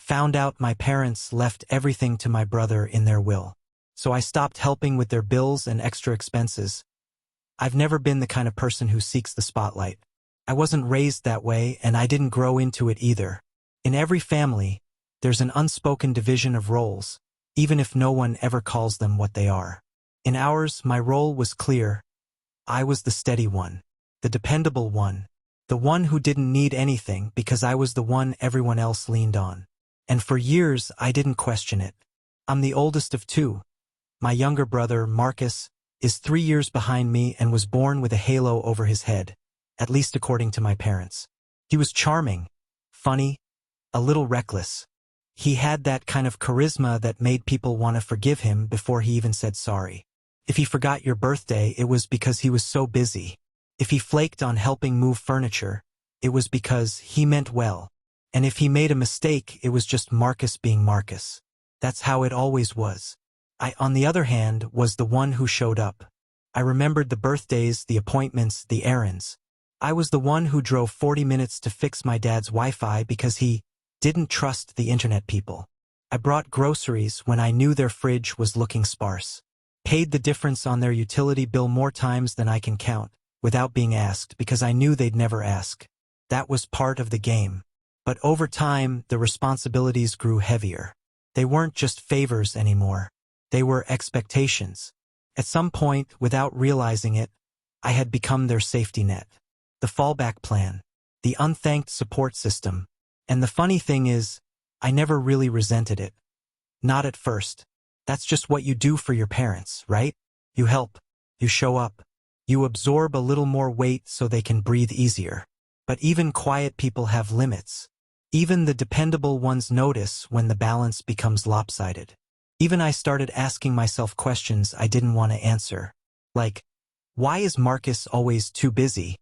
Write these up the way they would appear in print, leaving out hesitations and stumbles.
Found out my parents left everything to my brother in their will. So I stopped helping with their bills and extra expenses. I've never been the kind of person who seeks the spotlight. I wasn't raised that way, and I didn't grow into it either. In every family, there's an unspoken division of roles, even if no one ever calls them what they are. In ours, my role was clear. I was the steady one, the dependable one, the one who didn't need anything because I was the one everyone else leaned on. And for years, I didn't question it. I'm the oldest of two. My younger brother, Marcus, is 3 years behind me and was born with a halo over his head, at least according to my parents. He was charming, funny, a little reckless. He had that kind of charisma that made people want to forgive him before he even said sorry. If he forgot your birthday, it was because he was so busy. If he flaked on helping move furniture, it was because he meant well. And if he made a mistake, it was just Marcus being Marcus. That's how it always was. I, on the other hand, was the one who showed up. I remembered the birthdays, the appointments, the errands. I was the one who drove 40 minutes to fix my dad's Wi-Fi because he didn't trust the internet people. I brought groceries when I knew their fridge was looking sparse. Paid the difference on their utility bill more times than I can count, without being asked, because I knew they'd never ask. That was part of the game. But over time, the responsibilities grew heavier. They weren't just favors anymore. They were expectations. At some point, without realizing it, I had become their safety net. The fallback plan. The unthanked support system. And the funny thing is, I never really resented it. Not at first. That's just what you do for your parents, right? You help. You show up. You absorb a little more weight so they can breathe easier. But even quiet people have limits. Even the dependable ones notice when the balance becomes lopsided. Even I started asking myself questions I didn't want to answer. Like, why is Marcus always too busy?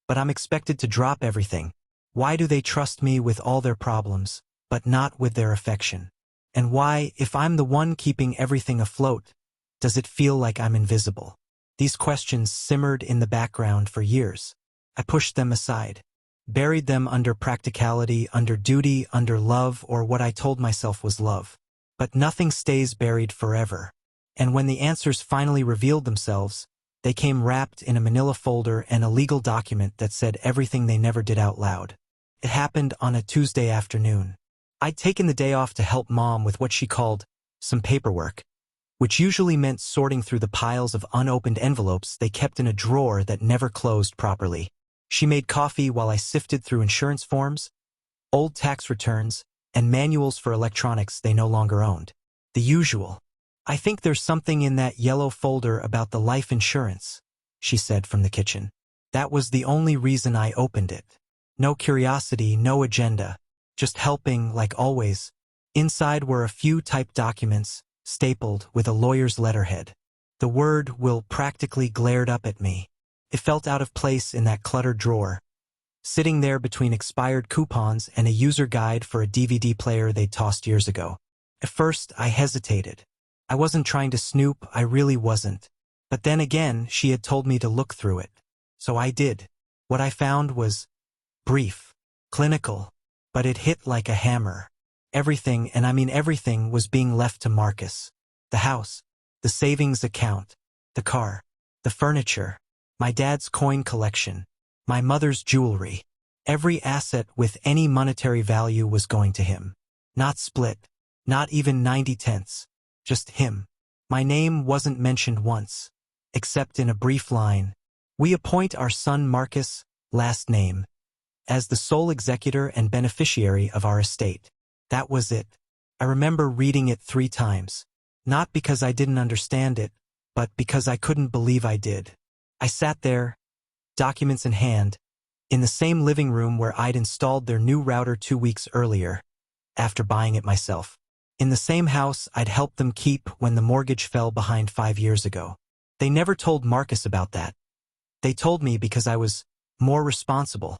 But I'm expected to drop everything. Why do they trust me with all their problems, but not with their affection? And why, if I'm the one keeping everything afloat, does it feel like I'm invisible? These questions simmered in the background for years. I pushed them aside. Buried them under practicality, under duty, under love, or what I told myself was love. But nothing stays buried forever. And when the answers finally revealed themselves, they came wrapped in a manila folder and a legal document that said everything they never did out loud. It happened on a Tuesday afternoon. I'd taken the day off to help Mom with what she called some paperwork, which usually meant sorting through the piles of unopened envelopes they kept in a drawer that never closed properly. She made coffee while I sifted through insurance forms, old tax returns, and manuals for electronics they no longer owned. The usual. I think there's something in that yellow folder about the life insurance, she said from the kitchen. That was the only reason I opened it. No curiosity, no agenda, just helping like always. Inside were a few typed documents, stapled with a lawyer's letterhead. The word "will" practically glared up at me. It felt out of place in that cluttered drawer, sitting there between expired coupons and a user guide for a DVD player they'd tossed years ago. At first, I hesitated. I wasn't trying to snoop, I really wasn't. But then again, she had told me to look through it. So I did. What I found was brief, clinical, but it hit like a hammer. Everything, and I mean everything, was being left to Marcus. The house, the savings account, the car, the furniture, my dad's coin collection, my mother's jewelry. Every asset with any monetary value was going to him. Not split, not even 90/10, just him. My name wasn't mentioned once, except in a brief line. We appoint our son Marcus, last name, as the sole executor and beneficiary of our estate. That was it. I remember reading it 3 times. Not because I didn't understand it, but because I couldn't believe I did. I sat there, documents in hand, in the same living room where I'd installed their new router 2 weeks earlier, after buying it myself. In the same house I'd helped them keep when the mortgage fell behind 5 years ago. They never told Marcus about that. They told me because I was more responsible.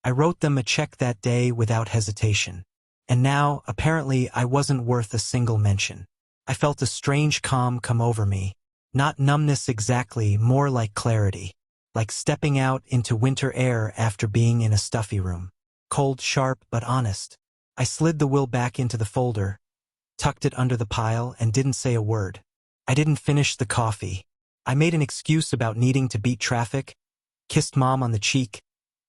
I wrote them a check that day without hesitation. And now, apparently, I wasn't worth a single mention. I felt a strange calm come over me. Not numbness exactly, more like clarity. Like stepping out into winter air after being in a stuffy room. Cold, sharp, but honest. I slid the will back into the folder, tucked it under the pile, and didn't say a word. I didn't finish the coffee. I made an excuse about needing to beat traffic, kissed Mom on the cheek,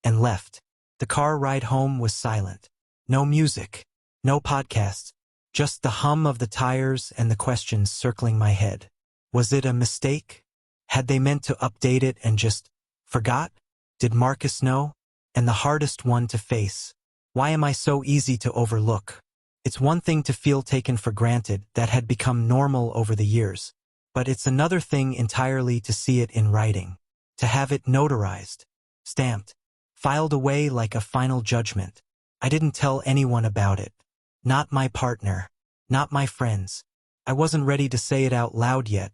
and left. The car ride home was silent. No music, no podcasts, just the hum of the tires and the questions circling my head. Was it a mistake? Had they meant to update it and just forgot? Did Marcus know? And the hardest one to face. Why am I so easy to overlook? It's one thing to feel taken for granted that had become normal over the years, but it's another thing entirely to see it in writing, to have it notarized, stamped, filed away like a final judgment. I didn't tell anyone about it. Not my partner. Not my friends. I wasn't ready to say it out loud yet,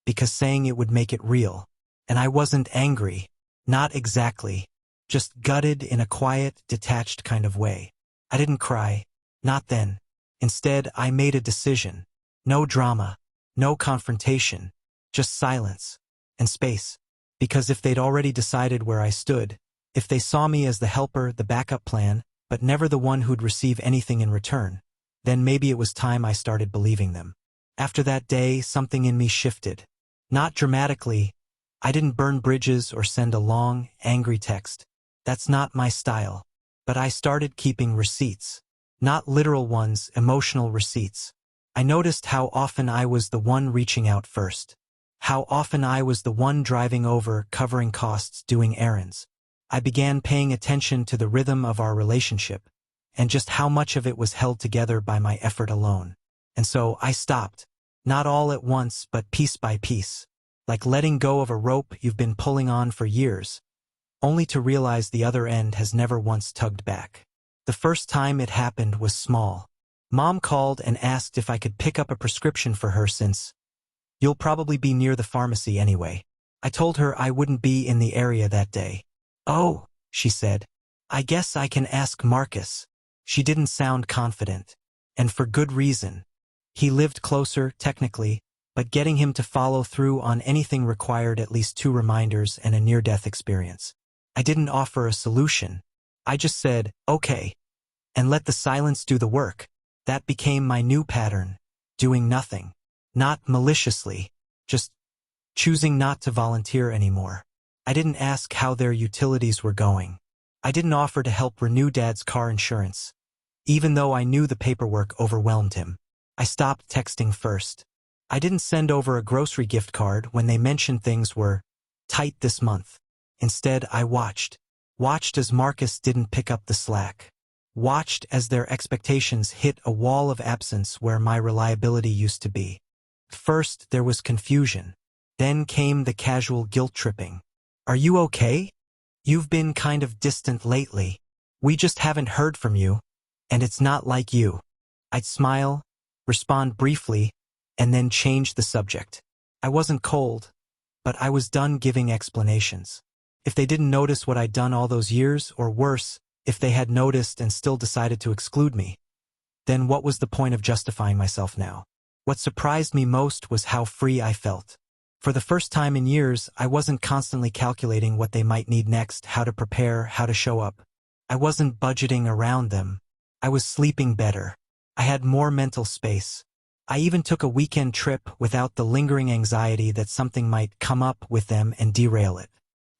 because saying it would make it real. And I wasn't angry. Not exactly. Just gutted in a quiet, detached kind of way. I didn't cry. Not then. Instead, I made a decision. No drama. No confrontation. Just silence. And space. Because if they'd already decided where I stood, if they saw me as the helper, the backup plan, but never the one who'd receive anything in return, then maybe it was time I started believing them. After that day, something in me shifted. Not dramatically. I didn't burn bridges or send a long, angry text. That's not my style. But I started keeping receipts. Not literal ones, emotional receipts. I noticed how often I was the one reaching out first. How often I was the one driving over, covering costs, doing errands. I began paying attention to the rhythm of our relationship, and just how much of it was held together by my effort alone. And so I stopped. Not all at once, but piece by piece. Like letting go of a rope you've been pulling on for years, only to realize the other end has never once tugged back. The first time it happened was small. Mom called and asked if I could pick up a prescription for her since you'll probably be near the pharmacy anyway. I told her I wouldn't be in the area that day. Oh, she said. I guess I can ask Marcus. She didn't sound confident. And for good reason. He lived closer, technically, but getting him to follow through on anything required at least 2 reminders and a near-death experience. I didn't offer a solution. I just said, okay, and let the silence do the work. That became my new pattern, doing nothing. Not maliciously, just choosing not to volunteer anymore. I didn't ask how their utilities were going. I didn't offer to help renew Dad's car insurance, even though I knew the paperwork overwhelmed him. I stopped texting first. I didn't send over a grocery gift card when they mentioned things were tight this month. Instead, I watched as Marcus didn't pick up the slack. Watched as their expectations hit a wall of absence where my reliability used to be. First, there was confusion. Then came the casual guilt-tripping. Are you okay? You've been kind of distant lately. We just haven't heard from you, and it's not like you. I'd smile, respond briefly, and then change the subject. I wasn't cold, but I was done giving explanations. If they didn't notice what I'd done all those years, or worse, if they had noticed and still decided to exclude me, then what was the point of justifying myself now? What surprised me most was how free I felt. For the first time in years, I wasn't constantly calculating what they might need next, how to prepare, how to show up. I wasn't budgeting around them. I was sleeping better. I had more mental space. I even took a weekend trip without the lingering anxiety that something might come up with them and derail it.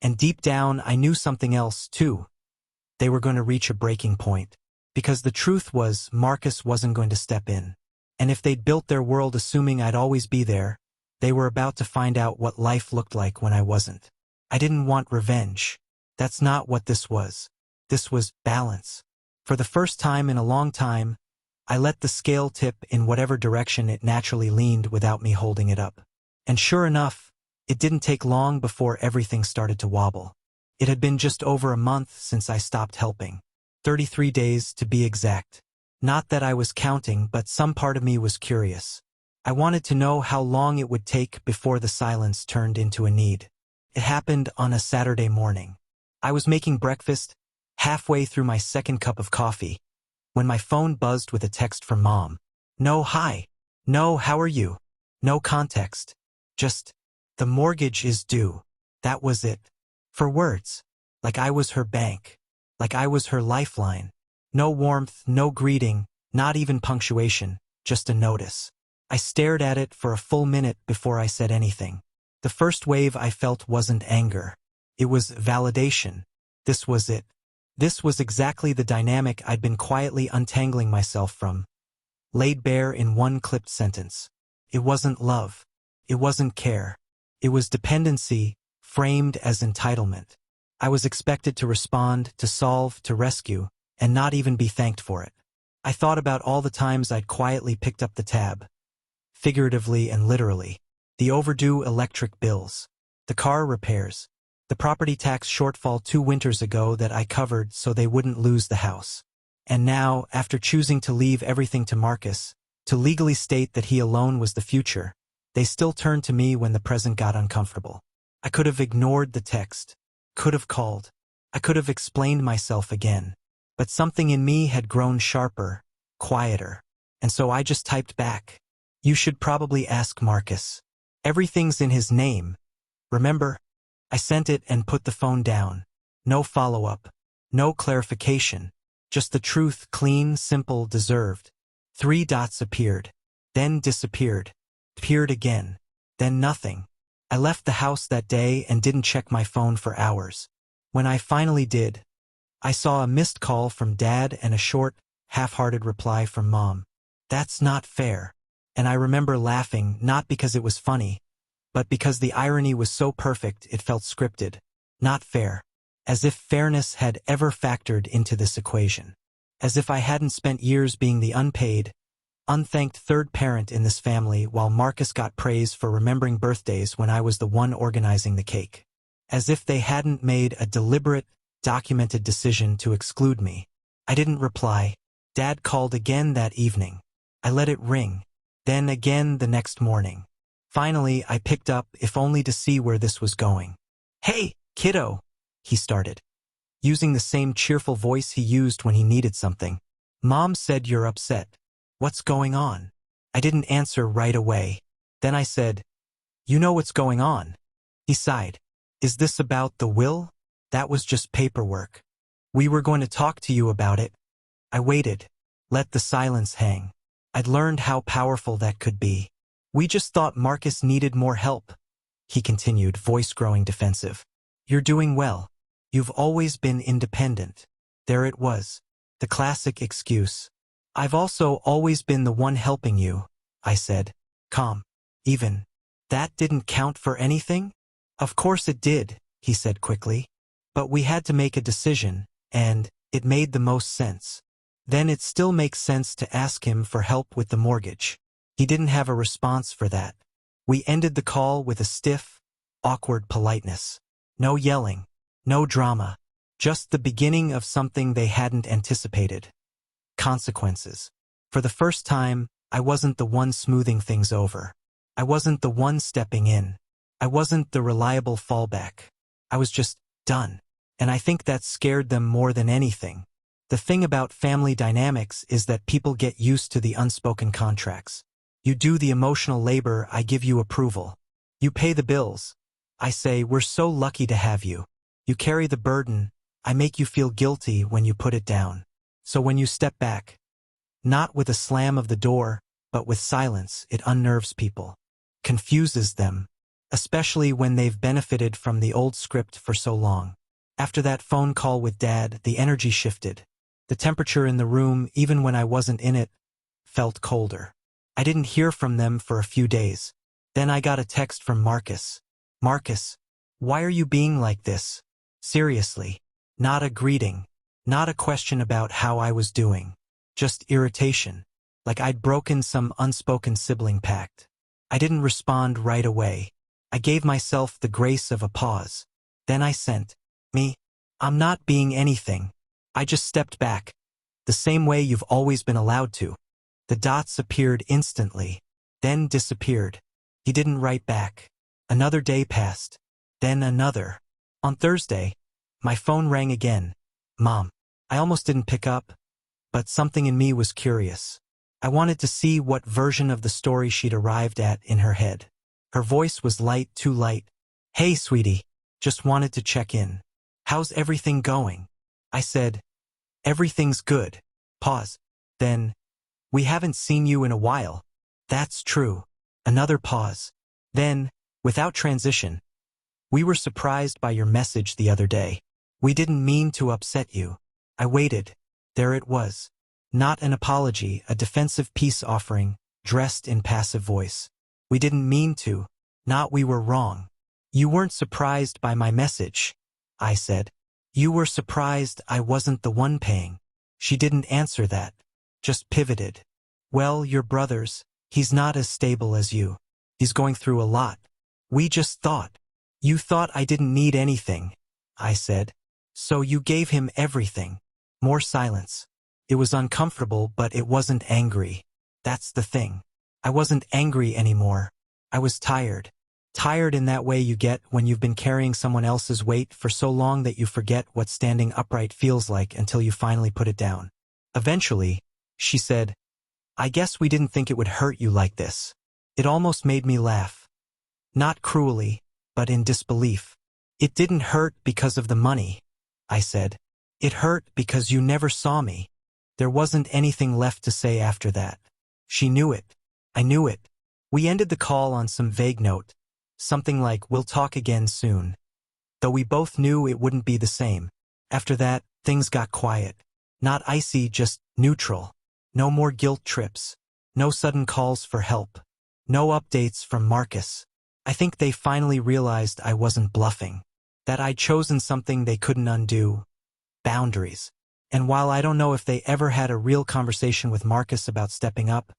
And deep down, I knew something else, too. They were going to reach a breaking point. Because the truth was, Marcus wasn't going to step in. And if they'd built their world assuming I'd always be there, they were about to find out what life looked like when I wasn't. I didn't want revenge. That's not what this was. This was balance. For the first time in a long time, I let the scale tip in whatever direction it naturally leaned without me holding it up. And sure enough, it didn't take long before everything started to wobble. It had been just over a month since I stopped helping. 33 days to be exact. Not that I was counting, but some part of me was curious. I wanted to know how long it would take before the silence turned into a need. It happened on a Saturday morning. I was making breakfast, halfway through my second cup of coffee, when my phone buzzed with a text from Mom. No hi. No how are you. No context. Just, the mortgage is due. That was it. For words. Like I was her bank. Like I was her lifeline. No warmth, no greeting, not even punctuation, just a notice. I stared at it for a full minute before I said anything. The first wave I felt wasn't anger. It was validation. This was it. This was exactly the dynamic I'd been quietly untangling myself from, laid bare in one clipped sentence. It wasn't love. It wasn't care. It was dependency, framed as entitlement. I was expected to respond, to solve, to rescue, and not even be thanked for it. I thought about all the times I'd quietly picked up the tab, figuratively and literally. The overdue electric bills, the car repairs, the property tax shortfall 2 winters ago that I covered so they wouldn't lose the house. And now, after choosing to leave everything to Marcus, to legally state that he alone was the future, they still turned to me when the present got uncomfortable. I could have ignored the text, could have called, I could have explained myself again, but something in me had grown sharper, quieter, and so I just typed back. You should probably ask Marcus. Everything's in his name. Remember? I sent it and put the phone down. No follow-up. No clarification. Just the truth, clean, simple, deserved. 3 dots appeared. Then disappeared. Appeared again. Then nothing. I left the house that day and didn't check my phone for hours. When I finally did, I saw a missed call from Dad and a short, half-hearted reply from Mom. That's not fair. And I remember laughing, not because it was funny, but because the irony was so perfect it felt scripted. Not fair. As if fairness had ever factored into this equation. As if I hadn't spent years being the unpaid, unthanked third parent in this family while Marcus got praise for remembering birthdays when I was the one organizing the cake. As if they hadn't made a deliberate, documented decision to exclude me. I didn't reply. Dad called again that evening. I let it ring. Then again the next morning. Finally, I picked up, if only to see where this was going. Hey, kiddo, he started, using the same cheerful voice he used when he needed something. Mom said you're upset. What's going on? I didn't answer right away. Then I said, you know what's going on. He sighed. Is this about the will? That was just paperwork. We were going to talk to you about it. I waited, let the silence hang. I'd learned how powerful that could be. We just thought Marcus needed more help, he continued, voice growing defensive. You're doing well. You've always been independent. There it was. The classic excuse. I've also always been the one helping you, I said, calm. Even. That didn't count for anything? Of course it did, he said quickly. But we had to make a decision, and it made the most sense. Then it still makes sense to ask him for help with the mortgage. He didn't have a response for that. We ended the call with a stiff, awkward politeness. No yelling, no drama, just the beginning of something they hadn't anticipated. Consequences. For the first time, I wasn't the one smoothing things over. I wasn't the one stepping in. I wasn't the reliable fallback. I was just done. And I think that scared them more than anything. The thing about family dynamics is that people get used to the unspoken contracts. You do the emotional labor, I give you approval. You pay the bills. I say, we're so lucky to have you. You carry the burden, I make you feel guilty when you put it down. So when you step back, not with a slam of the door, but with silence, it unnerves people. Confuses them. Especially when they've benefited from the old script for so long. After that phone call with Dad, the energy shifted. The temperature in the room, even when I wasn't in it, felt colder. I didn't hear from them for a few days. Then I got a text from Marcus. Marcus, why are you being like this? Seriously. Not a greeting. Not a question about how I was doing. Just irritation. Like I'd broken some unspoken sibling pact. I didn't respond right away. I gave myself the grace of a pause. Then I sent, me. I'm not being anything. I just stepped back. The same way you've always been allowed to. The dots appeared instantly. Then disappeared. He didn't write back. Another day passed. Then another. On Thursday, my phone rang again. Mom. I almost didn't pick up, but something in me was curious. I wanted to see what version of the story she'd arrived at in her head. Her voice was light, too light. Hey, sweetie. Just wanted to check in. How's everything going? I said, Everything's good. Pause. Then, we haven't seen you in a while. That's true. Another pause. Then, without transition, we were surprised by your message the other day. We didn't mean to upset you. I waited. There it was. Not an apology, a defensive peace offering, dressed in passive voice. We didn't mean to. Not we were wrong. You weren't surprised by my message, I said. You were surprised I wasn't the one paying. She didn't answer that. Just pivoted. Well, your brother's, he's not as stable as you. He's going through a lot. We just thought. You thought I didn't need anything, I said. So you gave him everything. More silence. It was uncomfortable, but it wasn't angry. That's the thing. I wasn't angry anymore. I was tired. Tired in that way you get when you've been carrying someone else's weight for so long that you forget what standing upright feels like until you finally put it down. Eventually, she said, I guess we didn't think it would hurt you like this. It almost made me laugh. Not cruelly, but in disbelief. It didn't hurt because of the money, I said. It hurt because you never saw me. There wasn't anything left to say after that. She knew it. I knew it. We ended the call on some vague note. Something like, we'll talk again soon. Though we both knew it wouldn't be the same. After that, things got quiet. Not icy, just neutral. No more guilt trips. No sudden calls for help. No updates from Marcus. I think they finally realized I wasn't bluffing. That I'd chosen something they couldn't undo. Boundaries. And while I don't know if they ever had a real conversation with Marcus about stepping up,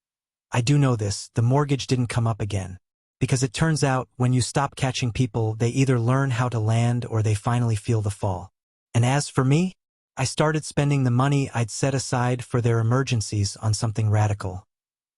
I do know this, the mortgage didn't come up again. Because it turns out, when you stop catching people, they either learn how to land or they finally feel the fall. And as for me, I started spending the money I'd set aside for their emergencies on something radical.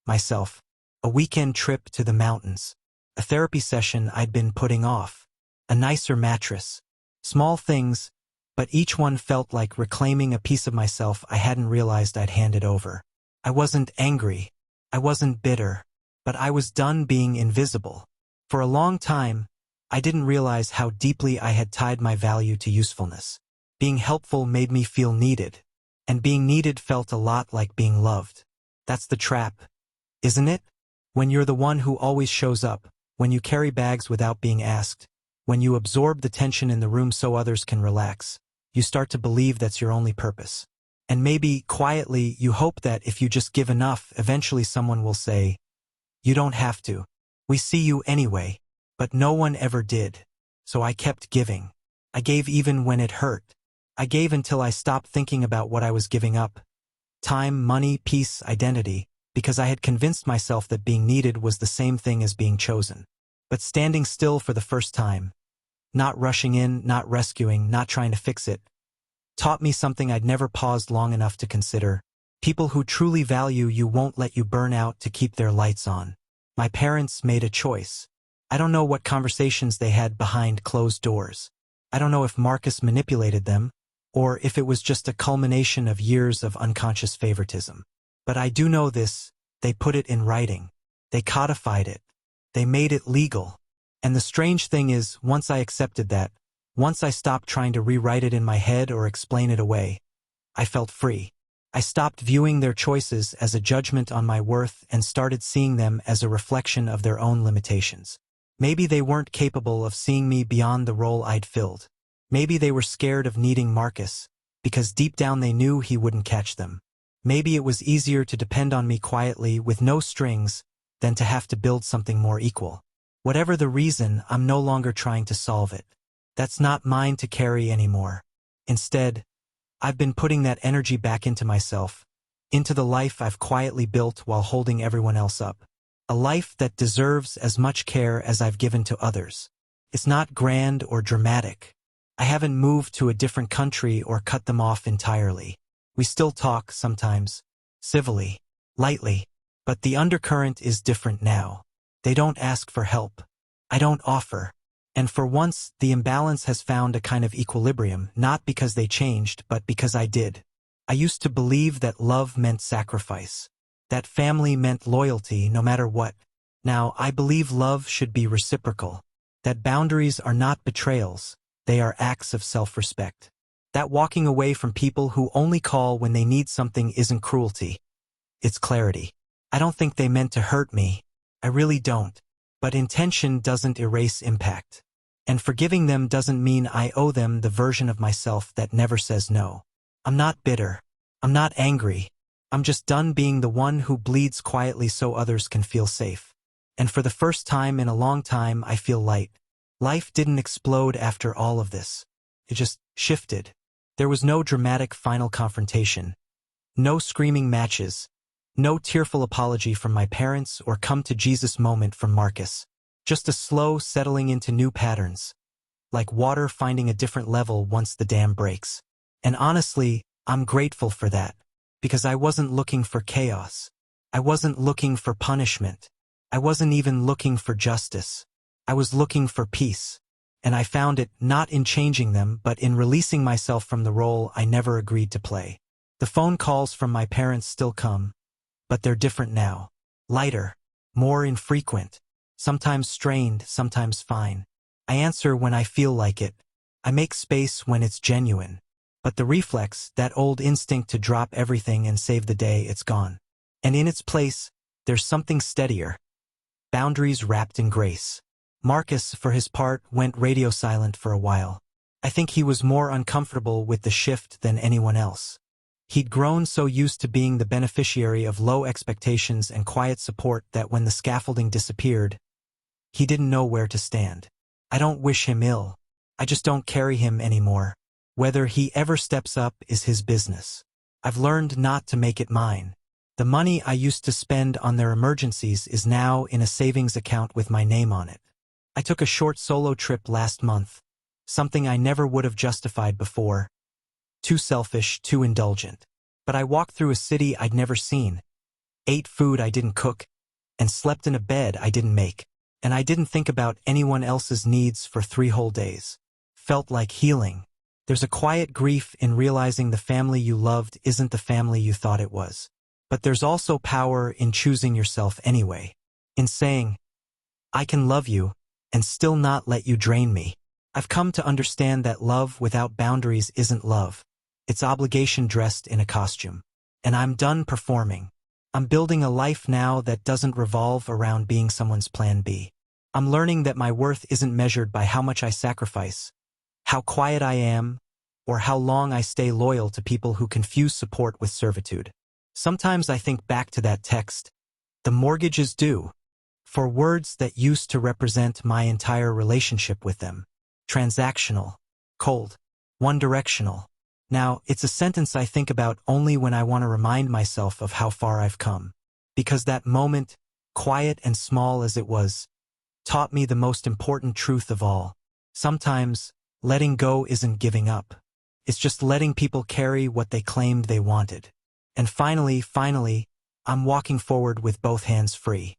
Myself. A weekend trip to the mountains. A therapy session I'd been putting off. A nicer mattress. Small things, but each one felt like reclaiming a piece of myself I hadn't realized I'd handed over. I wasn't angry. I wasn't bitter. But I was done being invisible. For a long time, I didn't realize how deeply I had tied my value to usefulness. Being helpful made me feel needed. And being needed felt a lot like being loved. That's the trap, isn't it? When you're the one who always shows up, when you carry bags without being asked, when you absorb the tension in the room so others can relax, you start to believe that's your only purpose. And maybe, quietly, you hope that if you just give enough, eventually someone will say, you don't have to. We see you anyway. But no one ever did. So I kept giving. I gave even when it hurt. I gave until I stopped thinking about what I was giving up. Time, money, peace, identity, because I had convinced myself that being needed was the same thing as being chosen. But standing still for the first time, not rushing in, not rescuing, not trying to fix it, taught me something I'd never paused long enough to consider. People who truly value you won't let you burn out to keep their lights on. My parents made a choice. I don't know what conversations they had behind closed doors. I don't know if Marcus manipulated them, or if it was just a culmination of years of unconscious favoritism. But I do know this, they put it in writing. They codified it. They made it legal. And the strange thing is, once I accepted that, once I stopped trying to rewrite it in my head or explain it away, I felt free. I stopped viewing their choices as a judgment on my worth and started seeing them as a reflection of their own limitations. Maybe they weren't capable of seeing me beyond the role I'd filled. Maybe they were scared of needing Marcus, because deep down they knew he wouldn't catch them. Maybe it was easier to depend on me quietly with no strings than to have to build something more equal. Whatever the reason, I'm no longer trying to solve it. That's not mine to carry anymore. Instead, I've been putting that energy back into myself, into the life I've quietly built while holding everyone else up. A life that deserves as much care as I've given to others. It's not grand or dramatic. I haven't moved to a different country or cut them off entirely. We still talk sometimes, civilly, lightly, but the undercurrent is different now. They don't ask for help. I don't offer. And for once, the imbalance has found a kind of equilibrium, not because they changed, but because I did. I used to believe that love meant sacrifice, that family meant loyalty no matter what. Now, I believe love should be reciprocal, that boundaries are not betrayals, they are acts of self-respect. That walking away from people who only call when they need something isn't cruelty. It's clarity. I don't think they meant to hurt me. I really don't. But intention doesn't erase impact. And forgiving them doesn't mean I owe them the version of myself that never says no. I'm not bitter. I'm not angry. I'm just done being the one who bleeds quietly so others can feel safe. And for the first time in a long time, I feel light. Life didn't explode after all of this. It just shifted. There was no dramatic final confrontation. No screaming matches. No tearful apology from my parents or come to Jesus moment from Marcus. Just a slow settling into new patterns. Like water finding a different level once the dam breaks. And honestly, I'm grateful for that. Because I wasn't looking for chaos. I wasn't looking for punishment. I wasn't even looking for justice. I was looking for peace. And I found it not in changing them, but in releasing myself from the role I never agreed to play. The phone calls from my parents still come, but they're different now. Lighter, more infrequent, sometimes strained, sometimes fine. I answer when I feel like it. I make space when it's genuine. But the reflex, that old instinct to drop everything and save the day, it's gone. And in its place, there's something steadier. Boundaries wrapped in grace. Marcus, for his part, went radio silent for a while. I think he was more uncomfortable with the shift than anyone else. He'd grown so used to being the beneficiary of low expectations and quiet support that when the scaffolding disappeared, he didn't know where to stand. I don't wish him ill. I just don't carry him anymore. Whether he ever steps up is his business. I've learned not to make it mine. The money I used to spend on their emergencies is now in a savings account with my name on it. I took a short solo trip last month, something I never would have justified before. Too selfish, too indulgent. But I walked through a city I'd never seen, ate food I didn't cook, and slept in a bed I didn't make. And I didn't think about anyone else's needs for 3 whole days. Felt like healing. There's a quiet grief in realizing the family you loved isn't the family you thought it was. But there's also power in choosing yourself anyway. In saying, I can love you and still not let you drain me. I've come to understand that love without boundaries isn't love. It's obligation dressed in a costume. And I'm done performing. I'm building a life now that doesn't revolve around being someone's plan B. I'm learning that my worth isn't measured by how much I sacrifice, how quiet I am, or how long I stay loyal to people who confuse support with servitude. Sometimes I think back to that text, the mortgage is due, for words that used to represent my entire relationship with them. Transactional, cold, one-directional. Now, it's a sentence I think about only when I want to remind myself of how far I've come. Because that moment, quiet and small as it was, taught me the most important truth of all. Sometimes, letting go isn't giving up. It's just letting people carry what they claimed they wanted. And finally, I'm walking forward with both hands free.